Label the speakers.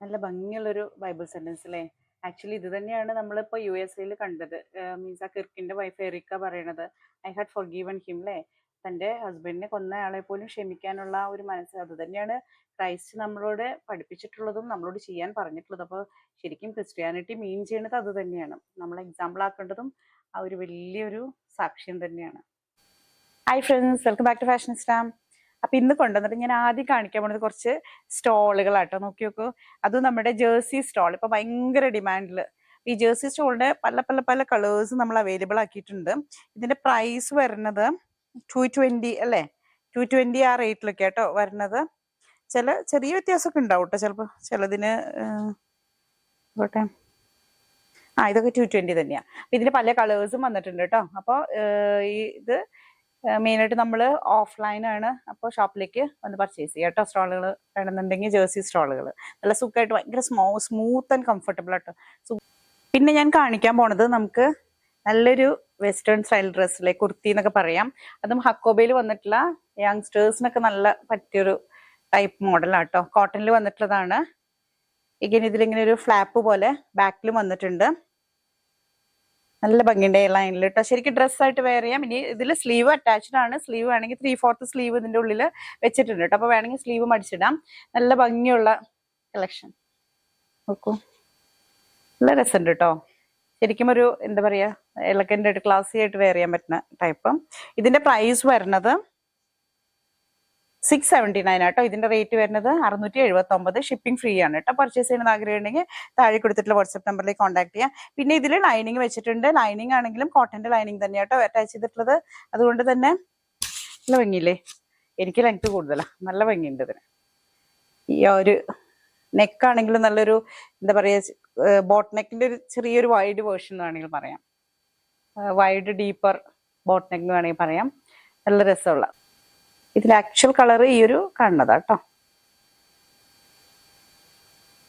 Speaker 1: നല്ല ഭംഗിയുള്ളൊരു Bible sentence അല്ലേ? ആക്ച്വലി ഇത് തന്നെയാണ് നമ്മളിപ്പോൾ യു എസ് എയിൽ കണ്ടത്. മീൻസ് ആ കിർക്കിന്റെ വൈഫ് എറിക്ക പറയണത്, I had forgiven him അല്ലേ? തൻ്റെ ഹസ്ബൻഡിനെ കൊന്ന ആളെ പോലും ക്ഷമിക്കാനുള്ള ആ ഒരു മനസ്സ്, അത് തന്നെയാണ് ക്രൈസ്റ്റ് നമ്മളോട് പഠിപ്പിച്ചിട്ടുള്ളതും നമ്മളോട് ചെയ്യാൻ പറഞ്ഞിട്ടുള്ളതും. അപ്പോൾ ശരിക്കും ക്രിസ്ത്യാനിറ്റി മീൻ ചെയ്യണത് അത് തന്നെയാണ്. നമ്മൾ എക്സാമ്പിൾ ആക്കേണ്ടതും ആ ഒരു വലിയൊരു സാക്ഷ്യം തന്നെയാണ്. Hi friends, welcome back to fashionista. അപ്പൊ ഇന്ന് കൊണ്ടുവന്നിട്ട് ഞാൻ ആദ്യം കാണിക്കാൻ പോകുന്നത് കുറച്ച് സ്റ്റോളുകളാട്ടോ. നോക്കി നോക്കൂ, അത് നമ്മുടെ ജേഴ്സി സ്റ്റോൾ. ഇപ്പൊ ഭയങ്കര ഡിമാൻഡിൽ ഈ ജേഴ്സി സ്റ്റോളിന്റെ പല പല പല കളേഴ്സ് നമ്മൾ അവൈലബിൾ ആക്കിയിട്ടുണ്ട്. ഇതിന്റെ പ്രൈസ് വരുന്നത് 220 അല്ലേ? 220 ആ റേറ്റിലൊക്കെ ആട്ടോ വരുന്നത്. ചെറിയ വ്യത്യാസമൊക്കെ ഉണ്ടാവും കേട്ടോ ചിലപ്പോൾ. ചിലതിന് ഇതൊക്കെ 220 തന്നെയാണ്. ഇതിന് പല കളേഴ്സും വന്നിട്ടുണ്ട് കേട്ടോ. അപ്പോൾ ഇത് മെയിനായിട്ട് നമ്മൾ ഓഫ്ലൈനാണ്. അപ്പോൾ ഷോപ്പിലേക്ക് വന്ന് പർച്ചേസ് ചെയ്യുക കേട്ടോ. സ്റ്റോളുകൾ വേണമെന്നുണ്ടെങ്കിൽ ജേഴ്സി സ്റ്റോളുകൾ നല്ല സുഖമായിട്ട് ഭയങ്കര സ്മൂത്ത് ആൻഡ് കംഫർട്ടബിൾ ആട്ടോ. പിന്നെ ഞാൻ കാണിക്കാൻ പോണത് നമുക്ക് നല്ലൊരു വെസ്റ്റേൺ സ്റ്റൈൽ ഡ്രസ്സിലെ കുർത്തി എന്നൊക്കെ പറയാം. അതും ഹക്കോബയിൽ വന്നിട്ടുള്ള യങ്സ്റ്റേഴ്സിനൊക്കെ നല്ല പറ്റിയൊരു ടൈപ്പ് മോഡലാട്ടോ. കോട്ടണിൽ വന്നിട്ടുള്ളതാണ്. ഇങ്ങനെ ഇതിലിങ്ങനെ ഒരു ഫ്ലാപ്പ് പോലെ ബാക്കിലും വന്നിട്ടുണ്ട്. നല്ല ഭംഗിയുണ്ട് ലൈനിൽ കേട്ടോ. ശരിക്കും ഡ്രസ്സായിട്ട് വെയർ ചെയ്യാം. ഇനി ഇതിൽ സ്ലീവ് അറ്റാച്ച്ഡ് ആണ്. സ്ലീവ് വേണമെങ്കിൽ 3/4 സ്ലീവ് ഇതിന്റെ ഉള്ളിൽ വെച്ചിട്ടുണ്ട് കേട്ടോ. അപ്പോൾ വേണമെങ്കിൽ സ്ലീവ് മടിച്ചിടാം. നല്ല ഭംഗിയുള്ള കളക്ഷൻ നോക്കൂ, നല്ല രസമുണ്ട് കേട്ടോ. ശരിക്കും ഒരു എന്താ പറയാ, എലഗന്റ് ആയിട്ട് ക്ലാസി ആയിട്ട് വെയർ ചെയ്യാൻ പറ്റുന്ന ടൈപ്പ്. ഇതിന്റെ പ്രൈസ് വരുന്നത് 679 ആട്ടോ. ഇതിന്റെ റേറ്റ് വരുന്നത് 679. ഷിപ്പിംഗ് ഫ്രീ ആണ് കേട്ടോ. പർച്ചേസ് ചെയ്യുന്നത് ആഗ്രഹമുണ്ടെങ്കിൽ താഴെ കൊടുത്തിട്ടുള്ള വാട്സ്ആപ്പ് നമ്പറിലേക്ക് കോൺടാക്ട് ചെയ്യാം. പിന്നെ ഇതിൽ ലൈനിങ് വെച്ചിട്ടുണ്ട്. ലൈനിങ് ആണെങ്കിലും കോട്ടന്റെ ലൈനിങ് തന്നെയാട്ടോ അറ്റാച്ച് ചെയ്തിട്ടുള്ളത്. അതുകൊണ്ട് തന്നെ നല്ല ഭംഗിയില്ലേ? എനിക്ക് ലെങ്ത് കൂടുതലാണ്, നല്ല ഭംഗിയുണ്ട് ഇതിന്. ഈ ഒരു നെക്കാണെങ്കിലും നല്ലൊരു എന്താ പറയുക, ബോട്ട് നെക്കിന്റെ ഒരു ചെറിയൊരു വൈഡ് വേർഷൻ വേണമെങ്കിൽ പറയാം. വൈഡ് ഡീപ്പർ ബോട്ട് നെക്ക് വേണമെങ്കിൽ പറയാം. നല്ല രസമുള്ള ഇതിൽ ആക്ച്വൽ കളർ ഈ ഒരു കാണുന്നതാട്ടോ.